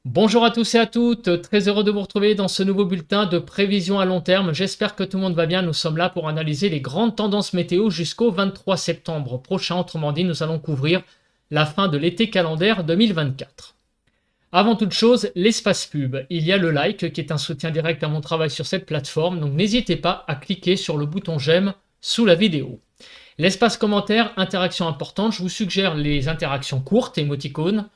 Bonjour à tous et à toutes, très heureux de vous retrouver dans ce nouveau bulletin de prévision à long terme. J'espère que tout le monde va bien. Nous sommes là pour analyser les grandes tendances météo jusqu'au 23 septembre prochain. Autrement dit, nous allons couvrir la fin de l'été calendaire 2024. Avant toute chose, l'espace pub. Il y a le like qui est un soutien direct à mon travail sur cette plateforme, donc n'hésitez pas à cliquer sur le bouton j'aime sous la vidéo. L'espace commentaire, interaction importante, je vous suggère les interactions courtes, émoticônes,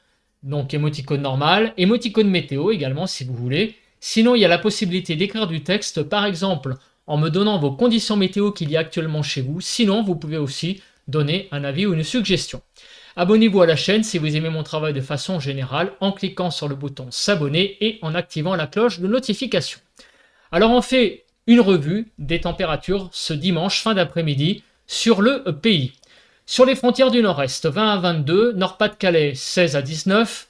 donc émoticône normal, émoticône météo également si vous voulez. Sinon, il y a la possibilité d'écrire du texte, par exemple en me donnant vos conditions météo qu'il y a actuellement chez vous. Sinon, vous pouvez aussi donner un avis ou une suggestion. Abonnez-vous à la chaîne si vous aimez mon travail de façon générale en cliquant sur le bouton s'abonner et en activant la cloche de notification. Alors on fait une revue des températures ce dimanche fin d'après-midi sur le pays. Sur les frontières du nord-est, 20 à 22, Nord-Pas-de-Calais 16 à 19,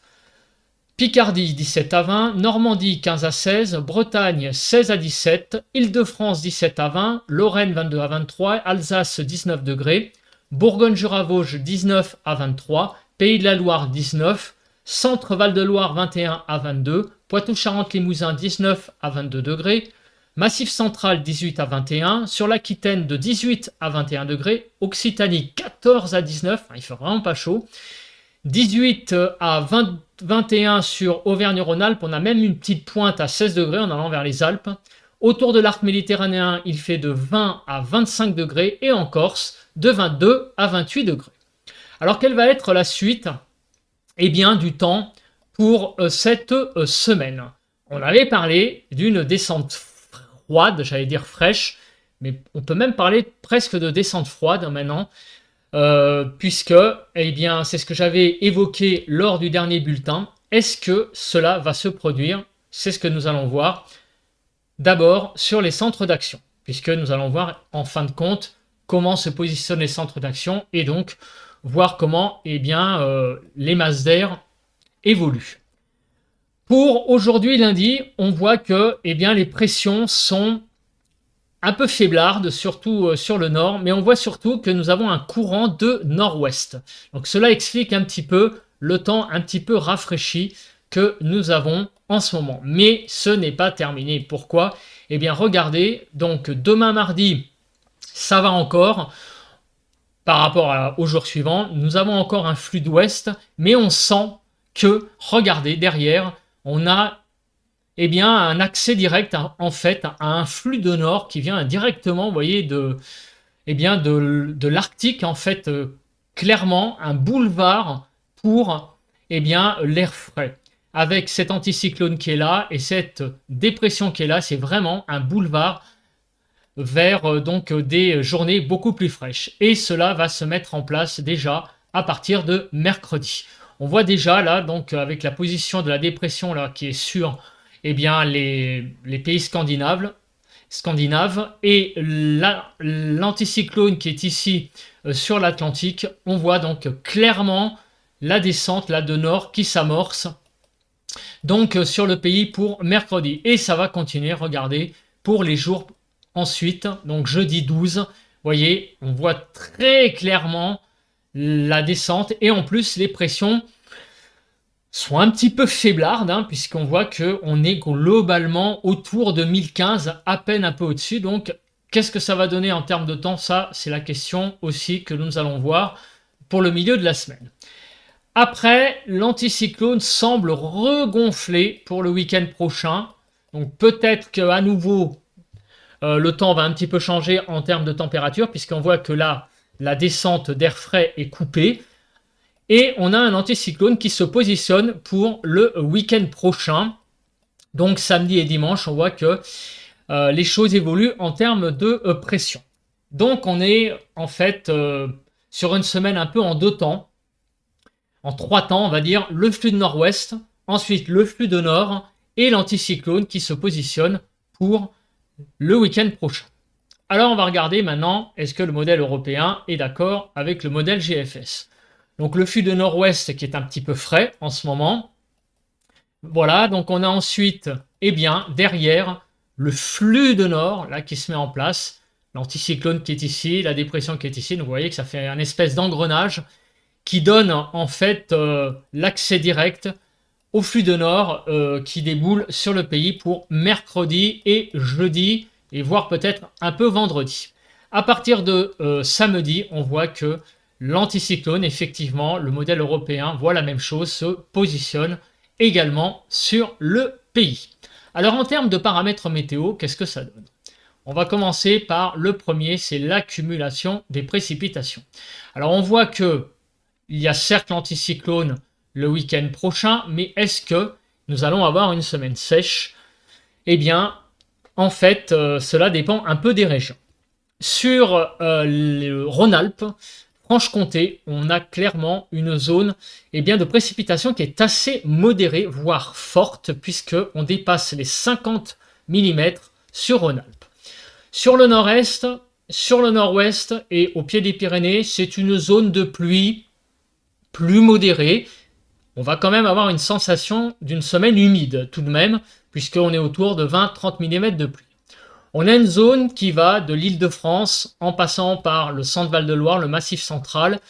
Picardie 17 à 20, Normandie 15 à 16, Bretagne 16 à 17, Île-de-France 17 à 20, Lorraine 22 à 23, Alsace 19 degrés, Bourgogne-Jura-Vosges 19 à 23, Pays de la Loire 19, Centre-Val de Loire 21 à 22, Poitou-Charentes-Limousin 19 à 22 degrés, Massif central 18 à 21, sur l'Aquitaine de 18 à 21 degrés, Occitanie 14 à 19, il fait vraiment pas chaud, 18 à 20, 21 sur Auvergne-Rhône-Alpes, on a même une petite pointe à 16 degrés en allant vers les Alpes. Autour de l'arc méditerranéen, il fait de 20 à 25 degrés et en Corse, de 22 à 28 degrés. Alors quelle va être la suite du temps pour cette semaine? On avait parlé d'une descente froide, j'allais dire fraîche, mais on peut même parler presque de descente froide maintenant, puisque c'est ce que j'avais évoqué lors du dernier bulletin. Est-ce que cela va se produire? C'est ce que nous allons voir d'abord sur les centres d'action, puisque nous allons voir en fin de compte comment se positionnent les centres d'action et donc voir comment les masses d'air évoluent. Pour aujourd'hui lundi, on voit que les pressions sont un peu faiblardes, surtout sur le nord, mais on voit surtout que nous avons un courant de nord-ouest. Donc cela explique un petit peu le temps un petit peu rafraîchi que nous avons en ce moment. Mais ce n'est pas terminé. Pourquoi? Regardez, donc demain mardi, ça va encore. Par rapport au jour suivant, nous avons encore un flux d'ouest, mais on sent que, regardez, derrière, on a un accès direct en fait à un flux de nord qui vient directement, vous voyez, de l'Arctique, en fait, clairement un boulevard pour l'air frais. Avec cet anticyclone qui est là et cette dépression qui est là, c'est vraiment un boulevard vers des journées beaucoup plus fraîches. Et cela va se mettre en place déjà à partir de mercredi. On voit déjà là, donc avec la position de la dépression là qui est sur les pays scandinaves et l'anticyclone qui est ici sur l'Atlantique, on voit donc clairement la descente là de nord qui s'amorce donc sur le pays pour mercredi. Et ça va continuer, regardez, pour les jours ensuite, donc jeudi 12, vous voyez, on voit très clairement la descente et en plus les pressions sont un petit peu faiblardes, puisqu'on voit qu'on est globalement autour de 1015, à peine un peu au-dessus. Donc, qu'est-ce que ça va donner en termes de temps? Ça, c'est la question aussi que nous allons voir pour le milieu de la semaine. Après, l'anticyclone semble regonfler pour le week-end prochain. Donc, peut-être qu'à nouveau, le temps va un petit peu changer en termes de température, puisqu'on voit que là, la descente d'air frais est coupée. Et on a un anticyclone qui se positionne pour le week-end prochain. Donc samedi et dimanche, on voit que les choses évoluent en termes de pression. Donc on est en fait sur une semaine un peu en deux temps. En trois temps, on va dire, le flux de nord-ouest, ensuite le flux de nord et l'anticyclone qui se positionne pour le week-end prochain. Alors on va regarder maintenant, est-ce que le modèle européen est d'accord avec le modèle GFS? Donc le flux de nord-ouest qui est un petit peu frais en ce moment. Voilà, donc on a ensuite, derrière, le flux de nord, là, qui se met en place. L'anticyclone qui est ici, la dépression qui est ici. Donc vous voyez que ça fait un espèce d'engrenage qui donne en fait l'accès direct au flux de nord qui déboule sur le pays pour mercredi et jeudi, et voire peut-être un peu vendredi. À partir de samedi, on voit que l'anticyclone, effectivement, le modèle européen voit la même chose, se positionne également sur le pays. Alors en termes de paramètres météo, qu'est-ce que ça donne? On va commencer par le premier, c'est l'accumulation des précipitations. Alors on voit que il y a certes l'anticyclone le week-end prochain, mais est-ce que nous allons avoir une semaine sèche? Eh bien, en fait, cela dépend un peu des régions. Sur le Rhône-Alpes, Franche-Comté, on a clairement une zone de précipitation qui est assez modérée, voire forte, puisqu'on dépasse les 50 mm sur Rhône-Alpes. Sur le nord-est, sur le nord-ouest et au pied des Pyrénées, c'est une zone de pluie plus modérée. On va quand même avoir une sensation d'une semaine humide tout de même, puisqu'on est autour de 20-30 mm de pluie. On a une zone qui va de l'Île-de-France en passant par le centre-Val de Loire, le Massif central,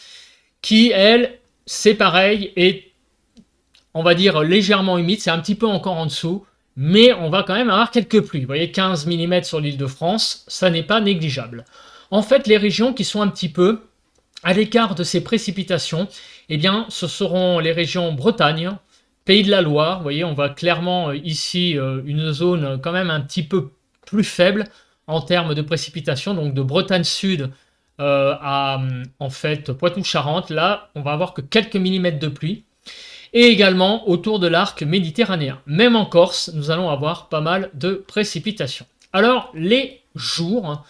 qui, elle, c'est pareil, est, on va dire, légèrement humide. C'est un petit peu encore en dessous, mais on va quand même avoir quelques pluies. Vous voyez, 15 mm sur l'Île-de-France, ça n'est pas négligeable. En fait, les régions qui sont un petit peu à l'écart de ces précipitations, eh bien, ce seront les régions Bretagne, Pays de la Loire. Vous voyez, on voit clairement ici une zone quand même un petit peu plus faible en termes de précipitations, donc de Bretagne Sud à en fait Poitou-Charentes. Là, on va avoir que quelques millimètres de pluie. Et également autour de l'arc méditerranéen. Même en Corse, nous allons avoir pas mal de précipitations. Alors, les jours,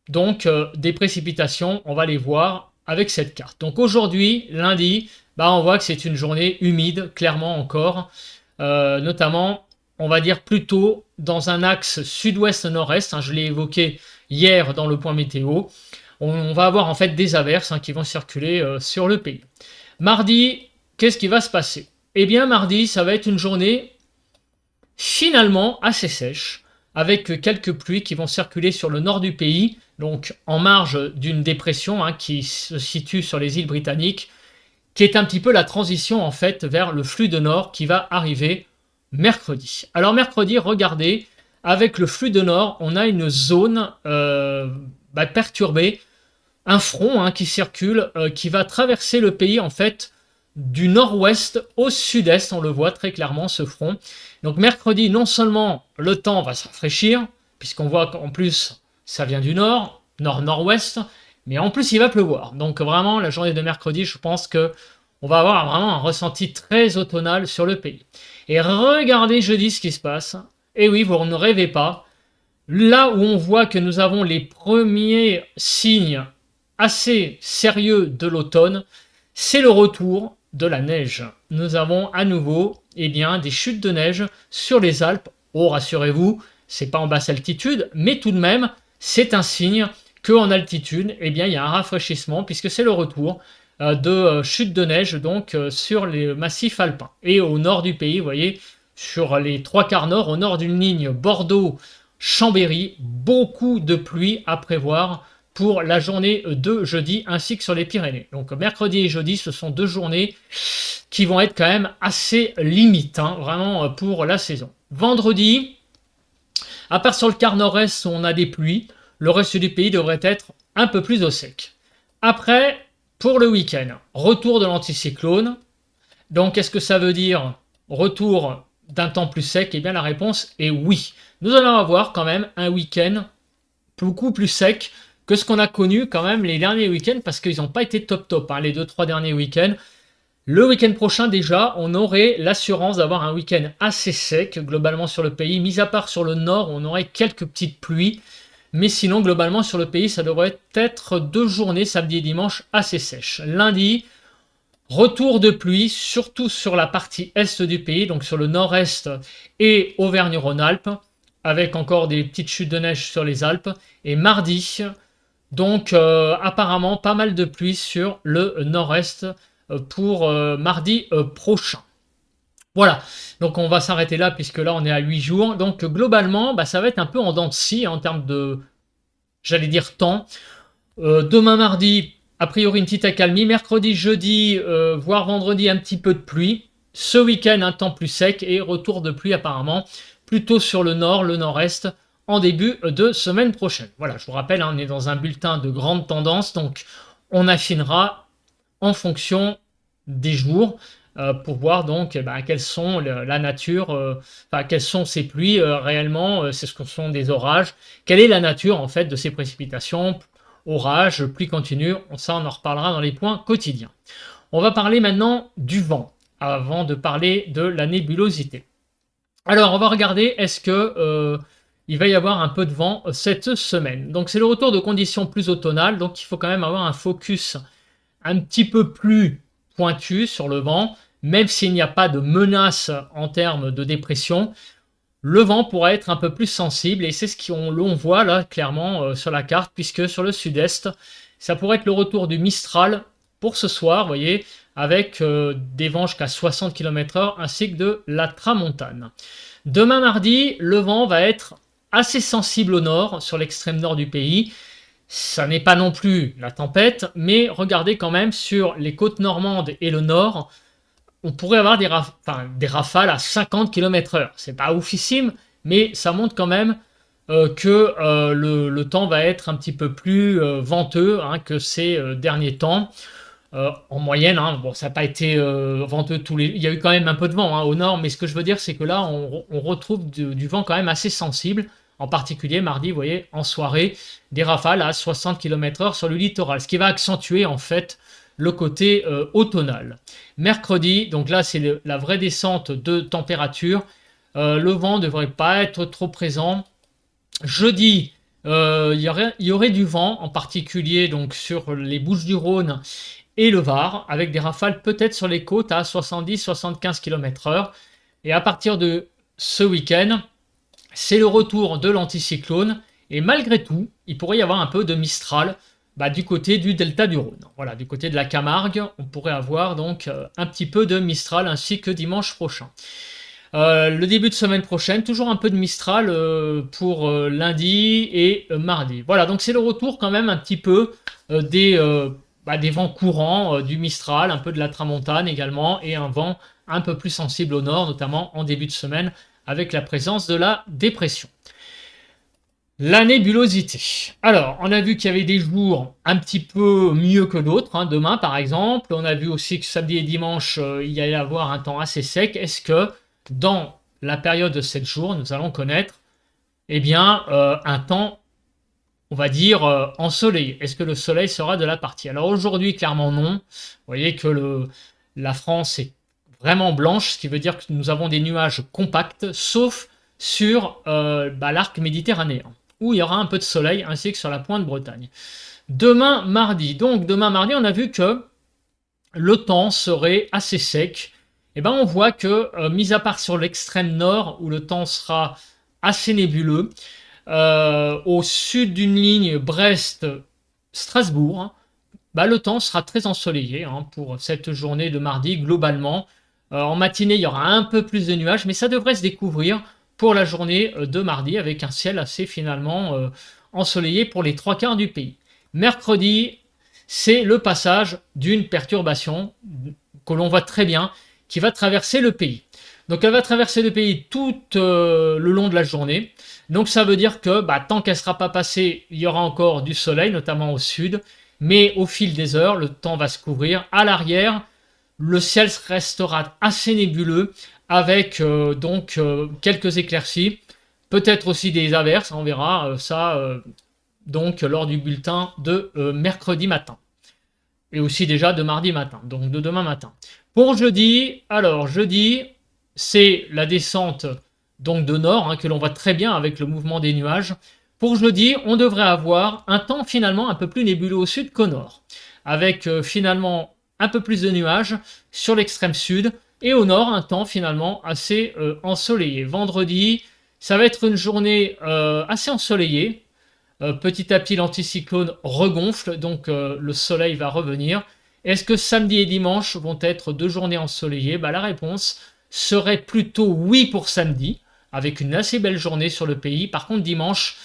donc des précipitations, on va les voir avec cette carte. Donc aujourd'hui, lundi, on voit que c'est une journée humide, clairement encore, notamment, on va dire plutôt dans un axe sud-ouest-nord-est, je l'ai évoqué hier dans le point météo. On va avoir en fait des averses qui vont circuler sur le pays. Mardi, qu'est-ce qui va se passer? Eh bien, mardi, ça va être une journée finalement assez sèche, avec quelques pluies qui vont circuler sur le nord du pays, donc en marge d'une dépression qui se situe sur les îles britanniques, qui est un petit peu la transition en fait vers le flux de nord qui va arriver mercredi. Alors mercredi, regardez, avec le flux de nord, on a une zone perturbée, un front qui circule, qui va traverser le pays en fait du nord-ouest au sud-est, on le voit très clairement ce front. Donc mercredi, non seulement le temps va se rafraîchir, puisqu'on voit qu'en plus ça vient du nord, nord-nord-ouest, mais en plus il va pleuvoir. Donc vraiment la journée de mercredi, je pense que on va avoir vraiment un ressenti très automnal sur le pays. Et regardez jeudi ce qui se passe. Et oui, vous ne rêvez pas. Là où on voit que nous avons les premiers signes assez sérieux de l'automne, c'est le retour de la neige. Nous avons à nouveau des chutes de neige sur les Alpes. Oh, rassurez-vous, c'est pas en basse altitude, mais tout de même, c'est un signe qu'en altitude, il y a un rafraîchissement puisque c'est le retour de chutes de neige donc sur les massifs alpins. Et au nord du pays, vous voyez, sur les trois quarts nord, au nord d'une ligne Bordeaux-Chambéry, beaucoup de pluie à prévoir pour la journée de jeudi ainsi que sur les Pyrénées. Donc mercredi et jeudi, ce sont deux journées qui vont être quand même assez limites, vraiment pour la saison. Vendredi, à part sur le quart nord-est où on a des pluies, le reste du pays devrait être un peu plus au sec. Après, pour le week-end, retour de l'anticyclone. Donc est-ce que ça veut dire retour d'un temps plus sec? Eh bien la réponse est oui. Nous allons avoir quand même un week-end beaucoup plus sec que ce qu'on a connu quand même les derniers week-ends, parce qu'ils n'ont pas été top, les 2-3 derniers week-ends. Le week-end prochain déjà, on aurait l'assurance d'avoir un week-end assez sec globalement sur le pays, mis à part sur le nord, on aurait quelques petites pluies, mais sinon globalement sur le pays, ça devrait être 2 journées, samedi et dimanche, assez sèches. Lundi, retour de pluie, surtout sur la partie est du pays, donc sur le nord-est et Auvergne-Rhône-Alpes, avec encore des petites chutes de neige sur les Alpes. Et mardi, donc apparemment pas mal de pluie sur le nord-est pour mardi prochain. Voilà, donc on va s'arrêter là puisque là on est à 8 jours. Donc globalement, ça va être un peu en dents de scie en termes de, j'allais dire, temps. Demain mardi, a priori une petite accalmie. Mercredi, jeudi, voire vendredi, un petit peu de pluie. Ce week-end, un temps plus sec et retour de pluie apparemment plutôt sur le nord, le nord-est en début de semaine prochaine. Voilà, je vous rappelle, on est dans un bulletin de grande tendance, donc on affinera en fonction des jours pour voir donc quelles sont la nature, quelles sont ces pluies réellement, c'est ce que sont des orages, quelle est la nature en fait de ces précipitations, orages, pluie continue, ça on en reparlera dans les points quotidiens. On va parler maintenant du vent, avant de parler de la nébulosité. Alors, on va regarder, est-ce que il va y avoir un peu de vent cette semaine. Donc, c'est le retour de conditions plus automnales, donc il faut quand même avoir un focus un petit peu plus pointu sur le vent, même s'il n'y a pas de menace en termes de dépression. Le vent pourra être un peu plus sensible et c'est ce qu'on voit là clairement sur la carte, puisque sur le sud-est, ça pourrait être le retour du Mistral pour ce soir, vous voyez, avec des vents jusqu'à 60 km/h ainsi que de la tramontane. Demain mardi, le vent va être assez sensible au nord, sur l'extrême nord du pays. Ça n'est pas non plus la tempête, mais regardez quand même sur les côtes normandes et le nord, on pourrait avoir des rafales à 50 km/h. C'est pas oufissime, mais ça montre quand même que le temps va être un petit peu plus venteux que ces derniers temps. En moyenne, bon, ça n'a pas été venteux tous les... Il y a eu quand même un peu de vent au nord, mais ce que je veux dire, c'est que là, on retrouve du vent quand même assez sensible. En particulier, mardi, vous voyez, en soirée, des rafales à 60 km/h sur le littoral, ce qui va accentuer en fait le côté automnal. Mercredi, donc là, c'est la vraie descente de température. Le vent ne devrait pas être trop présent. Jeudi, il y aurait du vent, en particulier donc sur les Bouches-du-Rhône et le Var, avec des rafales peut-être sur les côtes à 70-75 km/h. Et à partir de ce week-end, c'est le retour de l'anticyclone. Et malgré tout, il pourrait y avoir un peu de Mistral du côté du delta du Rhône. Voilà, du côté de la Camargue, on pourrait avoir donc un petit peu de Mistral ainsi que dimanche prochain. Le début de semaine prochaine, toujours un peu de Mistral pour lundi et mardi. Voilà, donc c'est le retour quand même un petit peu des vents courants, du Mistral, un peu de la tramontane également, et un vent un peu plus sensible au nord, notamment en début de semaine, avec la présence de la dépression. La nébulosité. Alors, on a vu qu'il y avait des jours un petit peu mieux que d'autres. Demain, par exemple, on a vu aussi que samedi et dimanche, il y allait avoir un temps assez sec. Est-ce que dans la période de 7 jours, nous allons connaître un temps, on va dire, ensoleillé? Est-ce que le soleil sera de la partie? Alors aujourd'hui, clairement non. Vous voyez que la France est vraiment blanche, ce qui veut dire que nous avons des nuages compacts, sauf sur l'arc méditerranéen, où il y aura un peu de soleil, ainsi que sur la pointe Bretagne. Demain mardi, on a vu que le temps serait assez sec. On voit que, mis à part sur l'extrême nord, où le temps sera assez nébuleux, au sud d'une ligne Brest-Strasbourg, le temps sera très ensoleillé pour cette journée de mardi globalement. En matinée, il y aura un peu plus de nuages, mais ça devrait se découvrir pour la journée de mardi, avec un ciel assez finalement ensoleillé pour les 3/4 du pays. Mercredi, c'est le passage d'une perturbation que l'on voit très bien, qui va traverser le pays. Donc elle va traverser le pays tout le long de la journée. Donc ça veut dire que tant qu'elle ne sera pas passée, il y aura encore du soleil, notamment au sud. Mais au fil des heures, le temps va se couvrir. À l'arrière, le ciel restera assez nébuleux, avec quelques éclaircies, peut-être aussi des averses, on verra donc lors du bulletin de mercredi matin, et aussi déjà de mardi matin, donc de demain matin. Pour jeudi, alors jeudi, c'est la descente donc de nord que l'on voit très bien avec le mouvement des nuages. Pour jeudi, on devrait avoir un temps finalement un peu plus nébuleux au sud qu'au nord, avec finalement un peu plus de nuages sur l'extrême sud, et au nord, un temps finalement assez ensoleillé. Vendredi, ça va être une journée assez ensoleillée. Petit à petit, l'anticyclone regonfle, donc le soleil va revenir. Est-ce que samedi et dimanche vont être 2 journées ensoleillées? La réponse serait plutôt oui pour samedi, avec une assez belle journée sur le pays. Par contre, dimanche,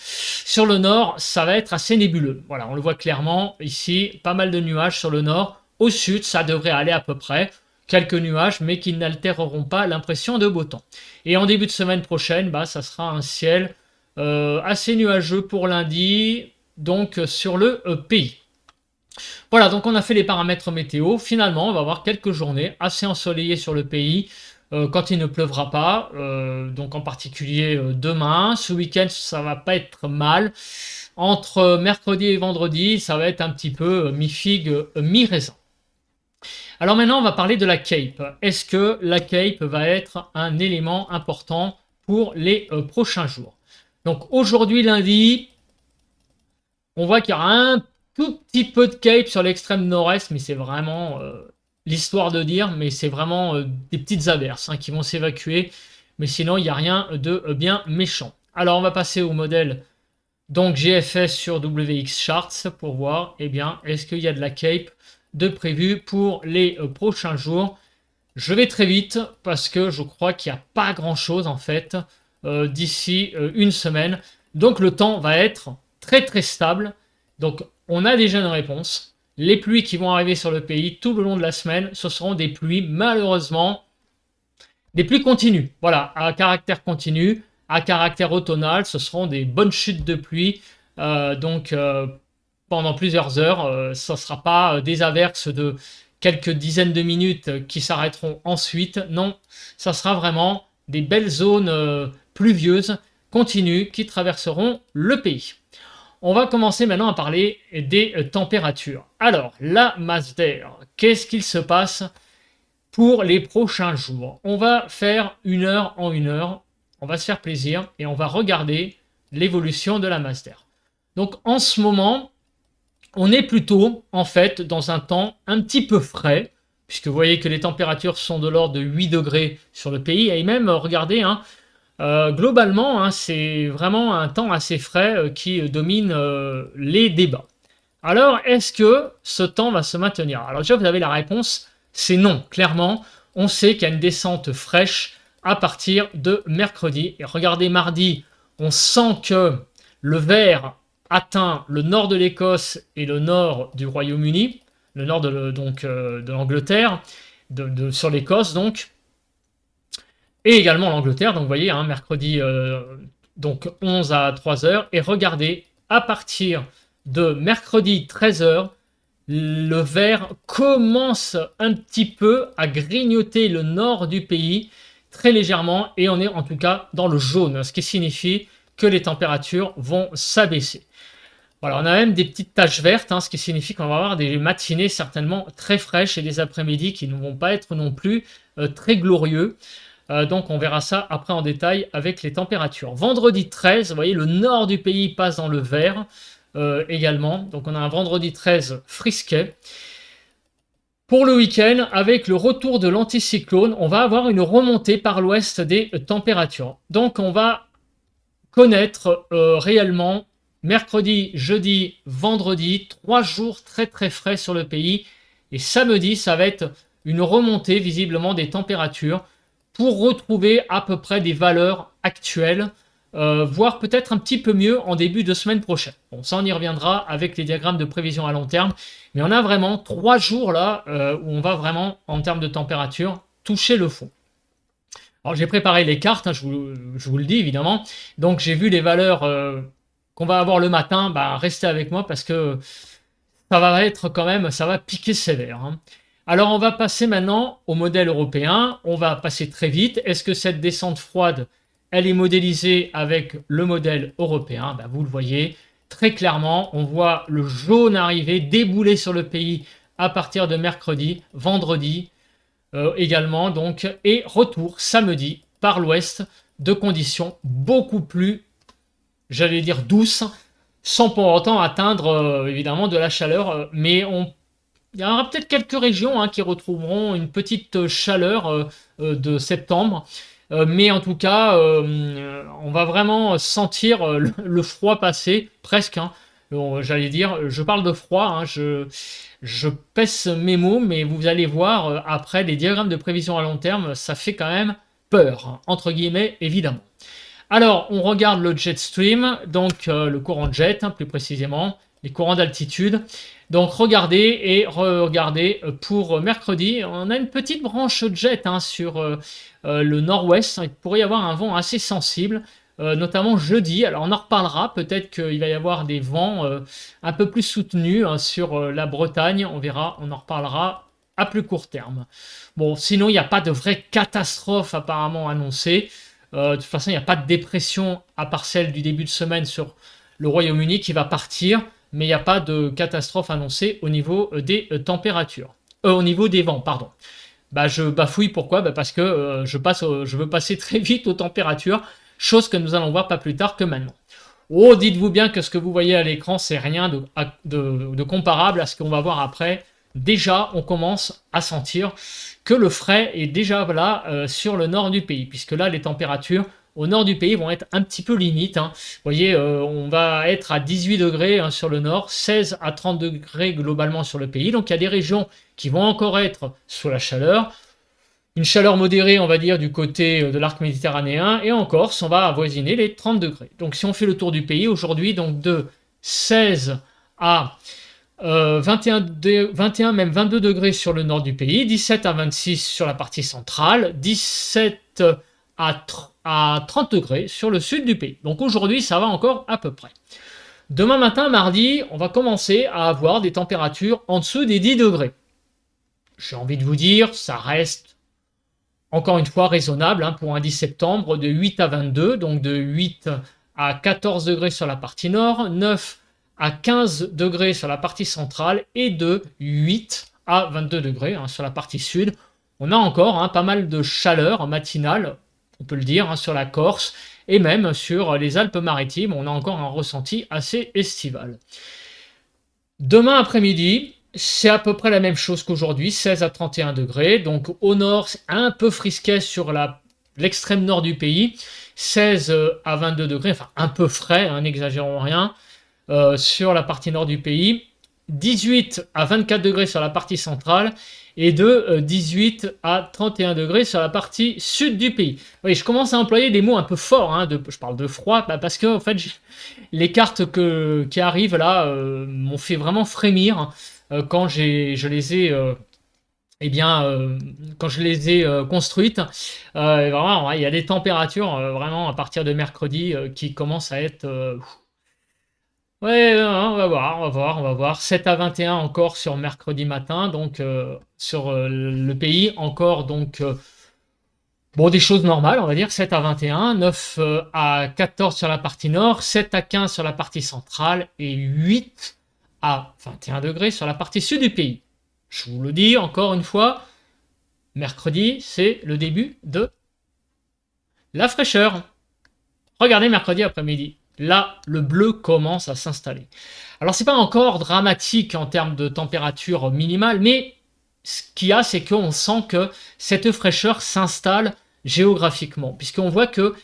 sur le nord, ça va être assez nébuleux. Voilà, on le voit clairement ici, pas mal de nuages sur le nord. Au sud, ça devrait aller à peu près. quelques nuages, mais qui n'altéreront pas l'impression de beau temps. Et en début de semaine prochaine, ça sera un ciel assez nuageux pour lundi, donc sur le pays. Voilà, donc on a fait les paramètres météo. Finalement, on va avoir quelques journées assez ensoleillées sur le pays quand il ne pleuvra pas. Donc en particulier demain. Ce week-end, ça va pas être mal. Entre mercredi et vendredi, ça va être un petit peu mi-figue, mi-raisin. Alors maintenant, on va parler de la Cape. Est-ce que la Cape va être un élément important pour les prochains jours? Donc aujourd'hui, lundi, on voit qu'il y aura un tout petit peu de Cape sur l'extrême nord-est, mais c'est vraiment l'histoire de dire, mais c'est vraiment des petites averses qui vont s'évacuer. Mais sinon, il n'y a rien de bien méchant. Alors, on va passer au modèle donc GFS sur WX Charts pour voir, est-ce qu'il y a de la Cape de prévu pour les prochains jours. Je vais très vite parce que je crois qu'il n'y a pas grand-chose en fait d'ici une semaine. Donc le temps va être très très stable. Donc on a déjà une réponse. Les pluies qui vont arriver sur le pays tout le long de la semaine, ce seront des pluies malheureusement, des pluies continues. Voilà, à caractère continu, à caractère automnal, ce seront des bonnes chutes de pluie. Pendant plusieurs heures, ça ne sera pas des averses de quelques dizaines de minutes qui s'arrêteront ensuite. Non, ça sera vraiment des belles zones pluvieuses continues qui traverseront le pays. On va commencer maintenant à parler des températures. Alors, la masse d'air, qu'est-ce qu'il se passe pour les prochains jours? On va faire une heure en une heure, on va se faire plaisir et on va regarder l'évolution de la masse d'air. Donc en ce moment, on est plutôt en fait dans un temps un petit peu frais, puisque vous voyez que les températures sont de l'ordre de 8 degrés sur le pays, et même regardez, globalement, c'est vraiment un temps assez frais qui domine les débats. Alors, est-ce que ce temps va se maintenir? Alors déjà, vous avez la réponse, c'est non. Clairement, on sait qu'il y a une descente fraîche à partir de mercredi. Et regardez, mardi, on sent que le vert atteint le nord de l'Écosse et le nord du Royaume-Uni, le nord de l'Angleterre, sur l'Écosse donc, et également l'Angleterre. Donc vous voyez, mercredi donc 11 à 3h. Et regardez, à partir de mercredi 13h, le vert commence un petit peu à grignoter le nord du pays, très légèrement, et on est en tout cas dans le jaune, ce qui signifie que les températures vont s'abaisser. Voilà, on a même des petites taches vertes, ce qui signifie qu'on va avoir des matinées certainement très fraîches et des après-midi qui ne vont pas être non plus très glorieux. Donc on verra ça après en détail avec les températures. Vendredi 13, vous voyez, le nord du pays passe dans le vert également. Donc on a un vendredi 13 frisquet. Pour le week-end, avec le retour de l'anticyclone, on va avoir une remontée par l'ouest des températures. Donc on va connaître réellement mercredi, jeudi, vendredi, 3 jours très très frais sur le pays. Et samedi, ça va être une remontée visiblement des températures pour retrouver à peu près des valeurs actuelles, voire peut-être un petit peu mieux en début de semaine prochaine. Bon, ça on y reviendra avec les diagrammes de prévision à long terme, mais on a vraiment 3 jours là où on va vraiment, en termes de température, toucher le fond. Alors j'ai préparé les cartes, je vous le dis évidemment, donc j'ai vu les valeurs qu'on va avoir le matin. Restez avec moi parce que ça va être quand même, ça va piquer sévère. Alors on va passer maintenant au modèle européen, on va passer très vite. Est-ce que cette descente froide, elle est modélisée avec le modèle européen? Vous le voyez très clairement, on voit le jaune arriver, débouler sur le pays à partir de mercredi, vendredi également, donc, et retour samedi par l'ouest de conditions beaucoup plus, j'allais dire, douces, sans pour autant atteindre évidemment de la chaleur, mais il y aura peut-être quelques régions qui retrouveront une petite chaleur de septembre. Mais en tout cas, on va vraiment sentir le froid passer, presque. J'allais dire, je parle de froid, je pèse mes mots, mais vous allez voir, après les diagrammes de prévision à long terme, ça fait quand même peur, entre guillemets, évidemment. Alors, on regarde le jet stream, donc le courant de jet, plus précisément, les courants d'altitude. Donc regardez et regardez pour mercredi. On a une petite branche jet sur le nord-ouest. Il pourrait y avoir un vent assez sensible, notamment jeudi. Alors on en reparlera. Peut-être qu'il va y avoir des vents un peu plus soutenus sur la Bretagne. On verra, on en reparlera à plus court terme. Bon, sinon il n'y a pas de vraie catastrophe apparemment annoncée. De toute façon, il n'y a pas de dépression à part celle du début de semaine sur le Royaume-Uni qui va partir, mais il n'y a pas de catastrophe annoncée au niveau des températures. Au niveau des vents, pardon. Bah, je bafouille, pourquoi? Bah, parce que je veux passer très vite aux températures, chose que nous allons voir pas plus tard que maintenant. Oh, dites-vous bien que ce que vous voyez à l'écran, c'est rien de comparable à ce qu'on va voir après. Déjà, on commence à sentir que le frais est déjà là sur le nord du pays, puisque là, les températures au nord du pays vont être un petit peu limites. Vous voyez, on va être à 18 degrés sur le nord, 16 à 30 degrés globalement sur le pays. Donc il y a des régions qui vont encore être sous la chaleur. Une chaleur modérée, on va dire, du côté de l'arc méditerranéen. Et en Corse, on va avoisiner les 30 degrés. Donc si on fait le tour du pays aujourd'hui, donc de 16 à 21, même 22 degrés sur le nord du pays, 17 à 26 sur la partie centrale, 17 à 30 degrés sur le sud du pays. Donc aujourd'hui, ça va encore à peu près. Demain matin, mardi, on va commencer à avoir des températures en dessous des 10 degrés. J'ai envie de vous dire, ça reste encore une fois raisonnable pour un 10 septembre, de 8 à 22, donc de 8 à 14 degrés sur la partie nord, 9 à 15 degrés sur la partie centrale et de 8 à 22 degrés sur la partie sud. On a encore pas mal de chaleur matinale, on peut le dire, sur la Corse et même sur les Alpes-Maritimes. On a encore un ressenti assez estival. Demain après-midi, c'est à peu près la même chose qu'aujourd'hui, 16 à 31 degrés. Donc au nord, c'est un peu frisquet sur l'extrême nord du pays, 16 à 22 degrés, enfin un peu frais, n'exagérons rien. Sur la partie nord du pays, 18 à 24 degrés sur la partie centrale et de 18 à 31 degrés sur la partie sud du pays. Oui, je commence à employer des mots un peu forts, je parle de froid, parce que en fait, les cartes qui arrivent là m'ont fait vraiment frémir quand je les ai construites. Vraiment, il y a des températures vraiment à partir de mercredi qui commencent à être... Ouais, on va voir. 7 à 21 encore sur mercredi matin, donc sur le pays, encore donc bon, des choses normales, on va dire, 7 à 21, 9 à 14 sur la partie nord, 7 à 15 sur la partie centrale et 8 à 21 degrés sur la partie sud du pays. Je vous le dis encore une fois, mercredi, c'est le début de la fraîcheur. Regardez mercredi après-midi. Là, le bleu commence à s'installer. Alors, c'est pas encore dramatique en termes de température minimale, mais ce qu'il y a, c'est qu'on sent que cette fraîcheur s'installe géographiquement, puisqu'on voit que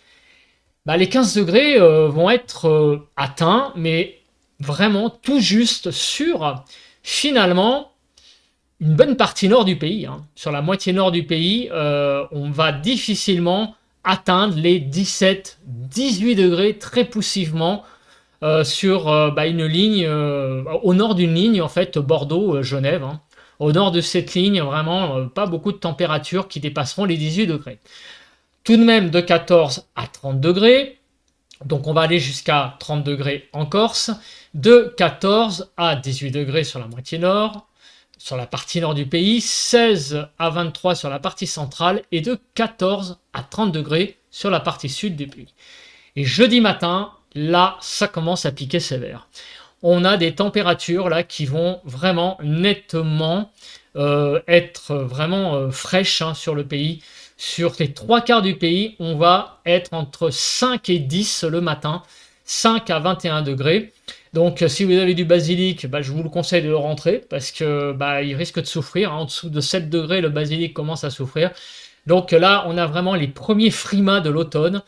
les 15 degrés vont être atteints, mais vraiment tout juste sur, finalement, une bonne partie nord du pays. Sur la moitié nord du pays, on va difficilement atteindre les 17-18 degrés très poussivement sur une ligne, au nord d'une ligne en fait, Bordeaux-Genève. Au nord de cette ligne, vraiment pas beaucoup de températures qui dépasseront les 18 degrés. Tout de même de 14 à 30 degrés, donc on va aller jusqu'à 30 degrés en Corse, de 14 à 18 degrés sur la moitié nord, sur la partie nord du pays, 16 à 23 sur la partie centrale et de 14 à 30 degrés sur la partie sud du pays. Et jeudi matin, là, ça commence à piquer sévère. On a des températures là qui vont vraiment nettement être vraiment fraîches sur le pays. Sur les 3/4 du pays, on va être entre 5 et 10 le matin, 5 à 21 degrés. Donc si vous avez du basilic, je vous le conseille de le rentrer parce que il risque de souffrir. En dessous de 7 degrés, le basilic commence à souffrir. Donc là, on a vraiment les premiers frimas de l'automne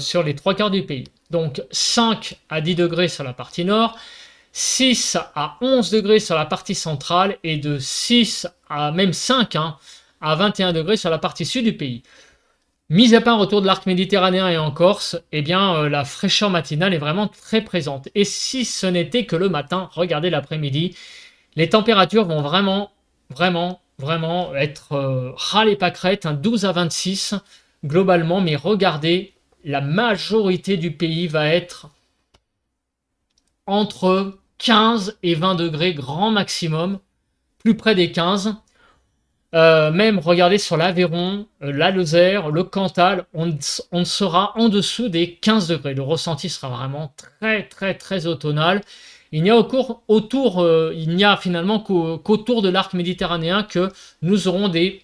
sur les 3/4 du pays. Donc 5 à 10 degrés sur la partie nord, 6 à 11 degrés sur la partie centrale et de 6 à même 5 à 21 degrés sur la partie sud du pays. Mis à part autour de l'arc méditerranéen et en Corse, la fraîcheur matinale est vraiment très présente. Et si ce n'était que le matin, regardez l'après-midi, Les températures vont vraiment être ras les pâquerettes, 12 à 26 globalement, mais regardez, la majorité du pays va être entre 15 et 20 degrés grand maximum, plus près des 15. Même regardez sur l'Aveyron, la Lozère, le Cantal, on sera en dessous des 15 degrés. Le ressenti sera vraiment très automnal. Il n'y a finalement qu'autour de l'arc méditerranéen que nous aurons des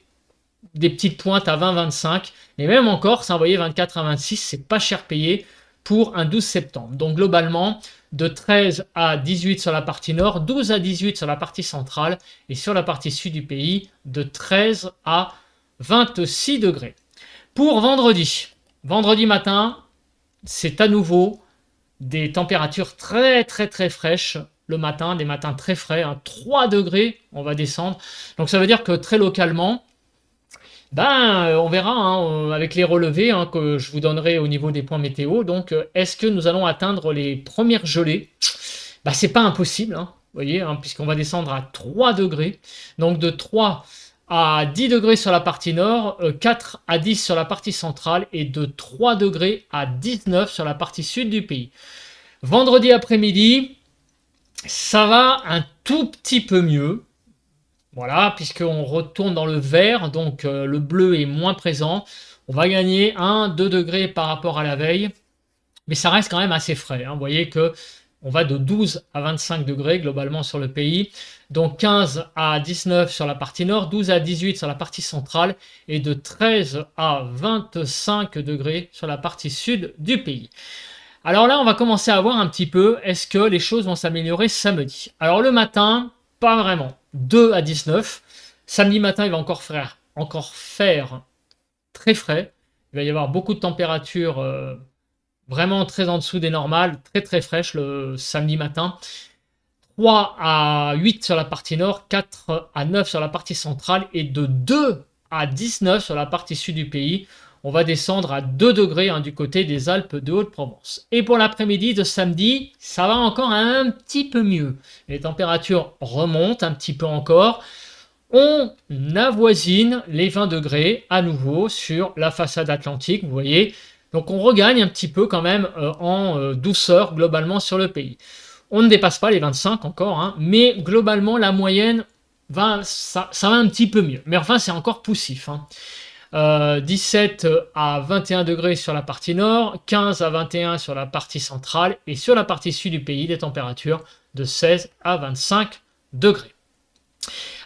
petites pointes à 20-25. Et même encore, ça envoyé 24 à 26, c'est pas cher payé pour un 12 septembre. Donc globalement, de 13 à 18 sur la partie nord, 12 à 18 sur la partie centrale et sur la partie sud du pays, de 13 à 26 degrés. Pour vendredi matin, c'est à nouveau des températures très fraîches le matin, des matins très frais, 3 degrés, on va descendre. Donc ça veut dire que très localement, on verra avec les relevés que je vous donnerai au niveau des points météo. Donc, est-ce que nous allons atteindre les premières gelées? C'est pas impossible, vous voyez, puisqu'on va descendre à 3 degrés. Donc, de 3 à 10 degrés sur la partie nord, 4 à 10 sur la partie centrale et de 3 degrés à 19 sur la partie sud du pays. Vendredi après-midi, ça va un tout petit peu mieux. Voilà, puisqu'on retourne dans le vert, donc le bleu est moins présent. On va gagner 1-2 degrés par rapport à la veille, mais ça reste quand même assez frais. Vous voyez que on va de 12 à 25 degrés globalement sur le pays, donc 15 à 19 sur la partie nord, 12 à 18 sur la partie centrale et de 13 à 25 degrés sur la partie sud du pays. Alors là, on va commencer à voir un petit peu, est-ce que les choses vont s'améliorer samedi? Alors le matin, pas vraiment. 2 à 19. Samedi matin, il va encore faire très frais. Il va y avoir beaucoup de températures vraiment très en dessous des normales, très fraîches le samedi matin. 3 à 8 sur la partie nord, 4 à 9 sur la partie centrale et de 2 à 19 sur la partie sud du pays. On va descendre à 2 degrés du côté des Alpes de Haute-Provence. Et pour l'après-midi de samedi, ça va encore un petit peu mieux. Les températures remontent un petit peu encore. On avoisine les 20 degrés à nouveau sur la façade atlantique, vous voyez. Donc on regagne un petit peu quand même en douceur globalement sur le pays. On ne dépasse pas les 25 encore, mais globalement la moyenne, ça va un petit peu mieux. Mais enfin c'est encore poussif. 17 à 21 degrés sur la partie nord, 15 à 21 sur la partie centrale et sur la partie sud du pays, des températures de 16 à 25 degrés.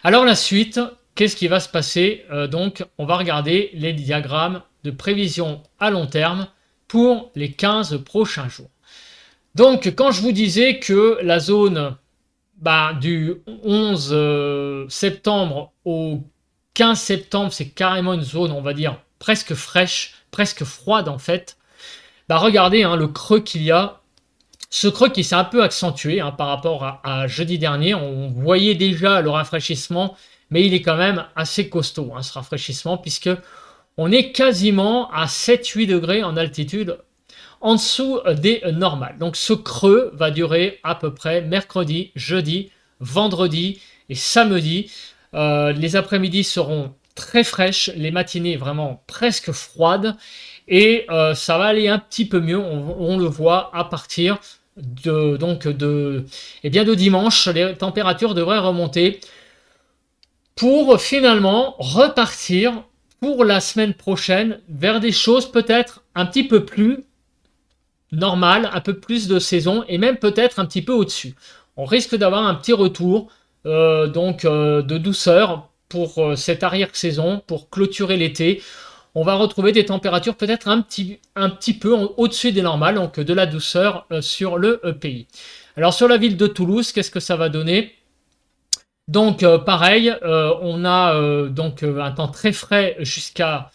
Alors la suite, qu'est-ce qui va se passer? Donc on va regarder les diagrammes de prévision à long terme pour les 15 prochains jours. Donc quand je vous disais que la zone du 11 septembre au 15 septembre, c'est carrément une zone, on va dire, presque fraîche, presque froide en fait. Regardez le creux qu'il y a. Ce creux qui s'est un peu accentué par rapport à jeudi dernier. On voyait déjà le rafraîchissement, mais il est quand même assez costaud, ce rafraîchissement, puisque on est quasiment à 7-8 degrés en altitude en dessous des normales. Donc ce creux va durer à peu près mercredi, jeudi, vendredi et samedi. Les après-midi seront très fraîches, les matinées vraiment presque froides et ça va aller un petit peu mieux, on le voit à partir de dimanche, les températures devraient remonter pour finalement repartir pour la semaine prochaine vers des choses peut-être un petit peu plus normales, un peu plus de saison et même peut-être un petit peu au-dessus. On risque d'avoir un petit retour de douceur pour cette arrière-saison, pour clôturer l'été. On va retrouver des températures peut-être un petit peu au-dessus des normales, donc de la douceur sur le pays. Alors sur la ville de Toulouse, qu'est-ce que ça va donner? Donc pareil, on a un temps très frais jusqu'à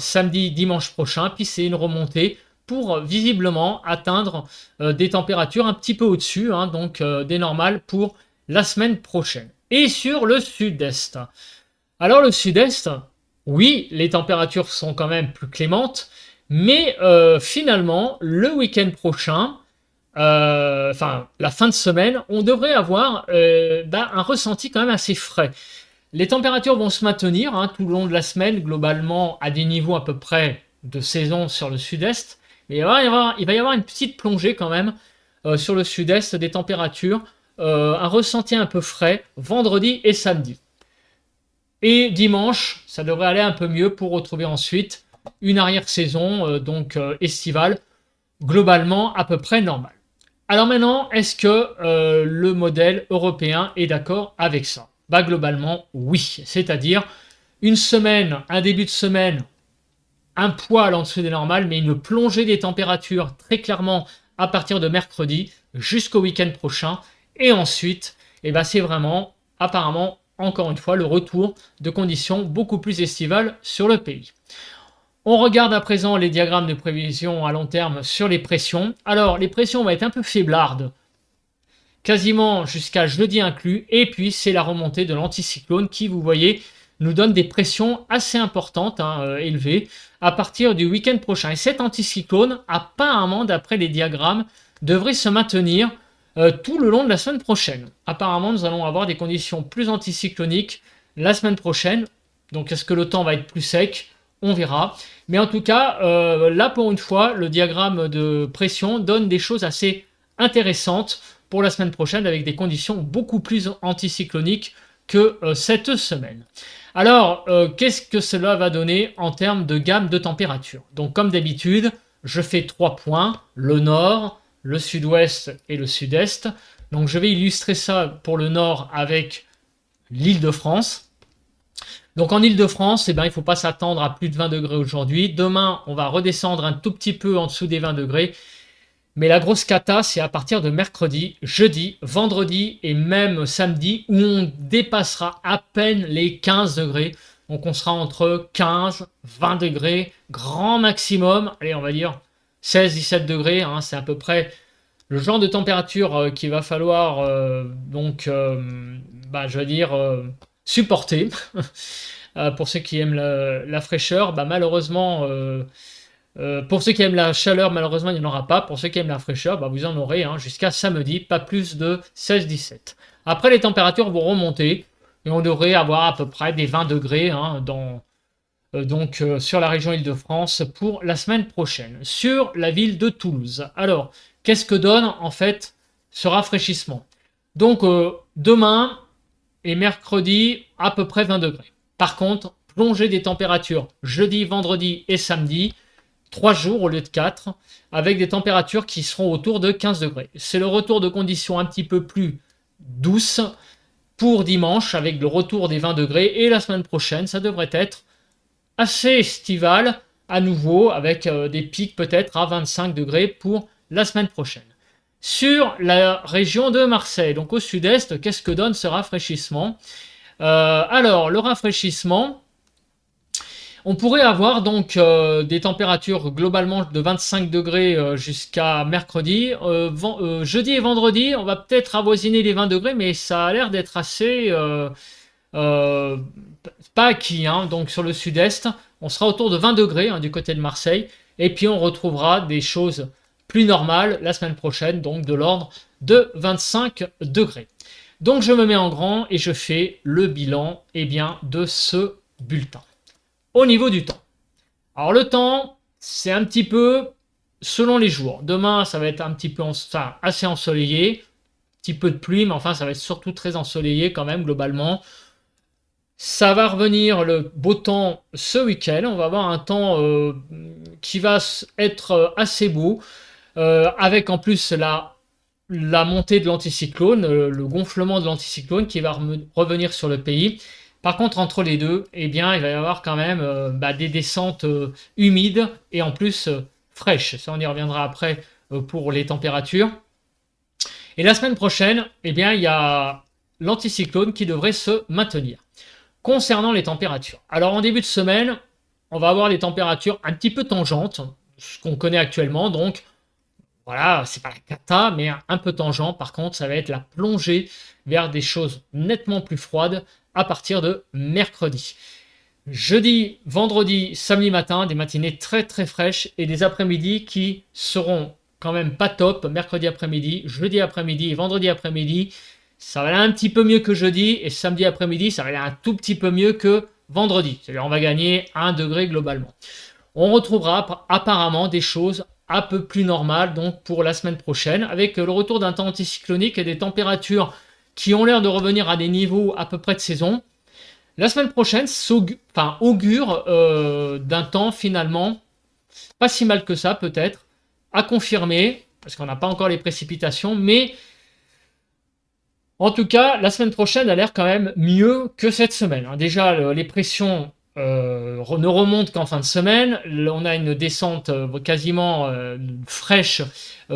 samedi, dimanche prochain, puis c'est une remontée pour visiblement atteindre des températures un petit peu au-dessus, des normales pour la semaine prochaine. Et sur le sud-est. Alors le sud-est, oui, les températures sont quand même plus clémentes, mais finalement, le week-end prochain, enfin la fin de semaine, on devrait avoir un ressenti quand même assez frais. Les températures vont se maintenir tout le long de la semaine, globalement à des niveaux à peu près de saison sur le sud-est. Mais il va y avoir une petite plongée quand même sur le sud-est des températures, un ressenti un peu frais vendredi et samedi. Et dimanche, ça devrait aller un peu mieux pour retrouver ensuite une arrière-saison estivale, globalement à peu près normale. Alors maintenant, est-ce que le modèle européen est d'accord avec ça? Bah globalement, oui. C'est-à-dire une semaine, un début de semaine, un poil en dessous des normales, mais une plongée des températures très clairement à partir de mercredi jusqu'au week-end prochain. Et ensuite, c'est vraiment, apparemment, encore une fois, le retour de conditions beaucoup plus estivales sur le pays. On regarde à présent les diagrammes de prévision à long terme sur les pressions. Alors, les pressions vont être un peu faiblardes, quasiment jusqu'à jeudi inclus. Et puis, c'est la remontée de l'anticyclone qui, vous voyez, nous donne des pressions assez importantes, élevées, à partir du week-end prochain. Et cet anticyclone, apparemment, d'après les diagrammes, devrait se maintenir tout le long de la semaine prochaine. Apparemment, nous allons avoir des conditions plus anticycloniques la semaine prochaine. Donc, est-ce que le temps va être plus sec? On verra. Mais en tout cas, là, pour une fois, le diagramme de pression donne des choses assez intéressantes pour la semaine prochaine, avec des conditions beaucoup plus anticycloniques que cette semaine. Alors, qu'est-ce que cela va donner en termes de gamme de température? Donc, comme d'habitude, je fais 3 points, le nord, le sud-ouest et le sud-est. Donc, je vais illustrer ça pour le nord avec l'Île-de-France. Donc, en Île-de-France, il ne faut pas s'attendre à plus de 20 degrés aujourd'hui. Demain, on va redescendre un tout petit peu en dessous des 20 degrés. Mais la grosse cata, c'est à partir de mercredi, jeudi, vendredi et même samedi, où on dépassera à peine les 15 degrés. Donc on sera entre 15, 20 degrés, grand maximum, allez on va dire 16-17 degrés, c'est à peu près le genre de température qu'il va falloir supporter. Pour ceux qui aiment la fraîcheur, malheureusement... pour ceux qui aiment la chaleur, malheureusement, il n'y en aura pas. Pour ceux qui aiment la fraîcheur, vous en aurez jusqu'à samedi, pas plus de 16-17. Après, les températures vont remonter et on devrait avoir à peu près des 20 degrés sur la région Île-de-France pour la semaine prochaine. Sur la ville de Toulouse. Alors, qu'est-ce que donne en fait ce rafraîchissement? Donc, demain et mercredi, à peu près 20 degrés. Par contre, plongée des températures jeudi, vendredi et samedi. 3 jours au lieu de 4, avec des températures qui seront autour de 15 degrés. C'est le retour de conditions un petit peu plus douces pour dimanche, avec le retour des 20 degrés. Et la semaine prochaine, ça devrait être assez estival, à nouveau, avec des pics peut-être à 25 degrés pour la semaine prochaine. Sur la région de Marseille, donc au sud-est, qu'est-ce que donne ce rafraîchissement? Alors, le rafraîchissement... On pourrait avoir donc des températures globalement de 25 degrés jusqu'à mercredi. Jeudi et vendredi, on va peut-être avoisiner les 20 degrés, mais ça a l'air d'être assez pas acquis. Donc sur le sud-est, on sera autour de 20 degrés du côté de Marseille. Et puis on retrouvera des choses plus normales la semaine prochaine, donc de l'ordre de 25 degrés. Donc je me mets en grand et je fais le bilan de ce bulletin. Au niveau du temps. Alors le temps, c'est un petit peu selon les jours. Demain, ça va être un petit peu assez ensoleillé, un petit peu de pluie, mais enfin ça va être surtout très ensoleillé quand même globalement. Ça va revenir le beau temps ce week-end. On va avoir un temps qui va être assez beau, avec en plus la montée de l'anticyclone, le gonflement de l'anticyclone qui va revenir sur le pays. Par contre, entre les deux, il va y avoir quand même des descentes humides et en plus fraîches. Ça, on y reviendra après pour les températures. Et la semaine prochaine, il y a l'anticyclone qui devrait se maintenir. Concernant les températures. Alors, en début de semaine, on va avoir des températures un petit peu tangentes, ce qu'on connaît actuellement. Donc, voilà, c'est pas la cata, mais un peu tangent. Par contre, ça va être la plongée vers des choses nettement plus froides à partir de mercredi. Jeudi, vendredi, samedi matin, des matinées très très fraîches et des après-midi qui seront quand même pas top. Mercredi après-midi, jeudi après-midi et vendredi après-midi, ça va aller un petit peu mieux que jeudi. Et samedi après-midi, ça va aller un tout petit peu mieux que vendredi. C'est-à-dire on va gagner 1 degré globalement. On retrouvera apparemment des choses un peu plus normales donc pour la semaine prochaine, avec le retour d'un temps anticyclonique et des températures qui ont l'air de revenir à des niveaux à peu près de saison. La semaine prochaine augure d'un temps finalement pas si mal que ça peut-être, à confirmer, parce qu'on n'a pas encore les précipitations, mais en tout cas, la semaine prochaine a l'air quand même mieux que cette semaine. Déjà, les pressions ne remontent qu'en fin de semaine. On a une descente quasiment fraîche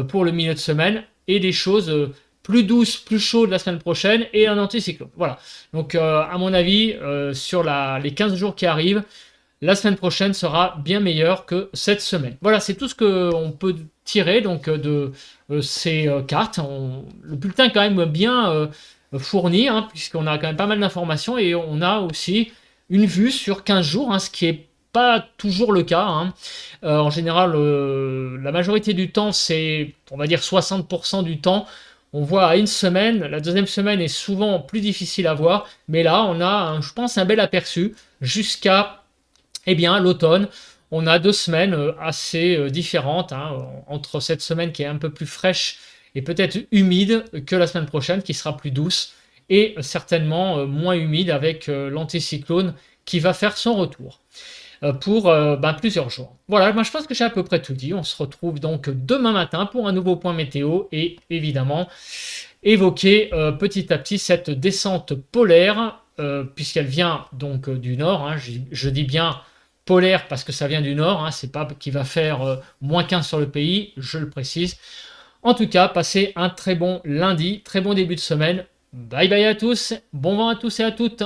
pour le milieu de semaine et des choses plus douces, plus chaudes la semaine prochaine et un anticyclone. Voilà. Donc, à mon avis, sur les 15 jours qui arrivent, la semaine prochaine sera bien meilleure que cette semaine. Voilà, c'est tout ce qu'on peut tirer donc de ces cartes. Le bulletin est quand même bien fourni, hein, puisqu'on a quand même pas mal d'informations et on a aussi une vue sur 15 jours, hein, ce qui est pas toujours le cas. Hein. En général, la majorité du temps, c'est, on va dire 60% du temps, on voit à une semaine. La deuxième semaine est souvent plus difficile à voir, mais là, on a, je pense, un bel aperçu jusqu'à l'automne. On a 2 semaines assez différentes, hein, entre cette semaine qui est un peu plus fraîche et peut-être humide que la semaine prochaine qui sera plus douce et certainement moins humide avec l'anticyclone qui va faire son retour pour plusieurs jours. Voilà, moi je pense que j'ai à peu près tout dit. On se retrouve donc demain matin pour un nouveau point météo et évidemment évoquer petit à petit cette descente polaire puisqu'elle vient donc du nord. Hein, je dis bien polaire parce que ça vient du nord, hein, c'est pas qu'il va faire moins 15 sur le pays, je le précise. En tout cas, passez un très bon lundi, très bon début de semaine. Bye bye à tous, bon vent à tous et à toutes.